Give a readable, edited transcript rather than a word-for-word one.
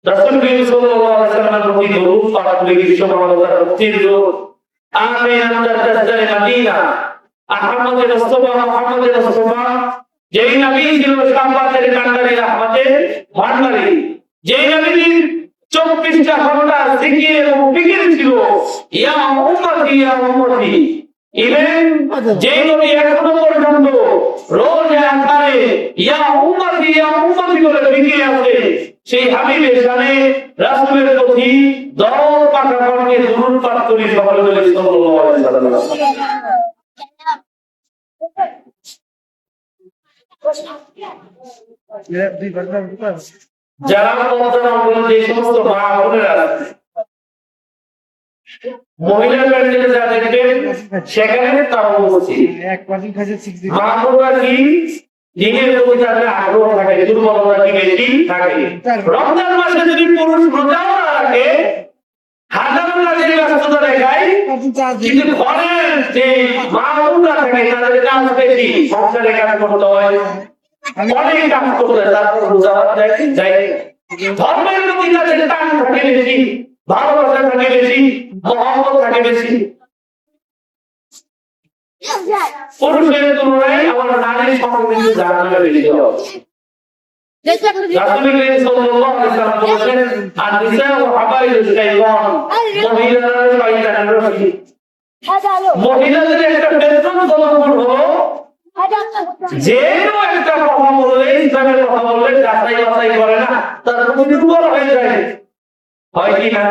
রাসূল সাল্লাল্লাহু আলাইহি ওয়াসাল্লামের প্রতি দরুদ পাঠ করে বিশ্বমানবতার মুক্তির দূত আমিন আনতার তাজদারে মদিনা আহমদের মুস্তাফা মুহাম্মদের মুস্তাফা যেই নবী ছিল সাম্বাতের কান্ডারি রহমতের ভান্ডারী, যেই নবীর 24টা ঘন্টা জিকির এবং ফিকির ছিল ইয়া উম্মতি ইয়া উম্মতি। ইভেন যেই নবী এখনো পর্যন্ত রোজ আকারে ইয়া উম্মতি করে ফিকির আছে, সেই হাবিবের শানে রাসূলের প্রতি দরদ পাঠা কর্মে দুরূদ পাঠ করি সকলে বলে সাল্লাল্লাহু আলাইহি ওয়াসাল্লাম। যারা যে সমস্ত মা বোনেরা মহিলা প্যান্ডেলে যা দেখবেন সেখানে তারা উপস্থিত। মা বোনরা কি দিনের প্রতি তাদের আগ্রহ থাকে, দুর্বলতা কি বেশি থাকে। রমজান মাসে যদি পুরুষ রোজাও না রাখে, হাজারো কাজের ব্যস্ততা দেখায়, কিন্তু ঘরের যে মা বোনরা থাকে তাদের কাজ বেশি, সংসারে কাজ করতে হয়, অনেক কাজ করতে তারপর রোজা যায়। ধর্মের প্রতি তাদের টান থাকে বেশি, ভালোবাসা থাকে বেশি, মহব্বত থাকে বেশি। পুরুষের তুলনায় আমার নারীর সংখ্যা জাহান্নামে বেশি হবে। রাসূল সাল্লাল্লাহু আলাইহি ওয়াসাল্লাম বলেছেন আন-নিসাউ হাবাইলুশ শাইতান, মহিলারা শয়তানের রশি। মহিলাদের একটা বেতন দলবল হলো যে কোনো একটা কথা বললে, ইসলামের কথা বললে যাচাই বাছাই করে না, তার প্রতি দুর্বল হয়ে যায়, হয় কি না?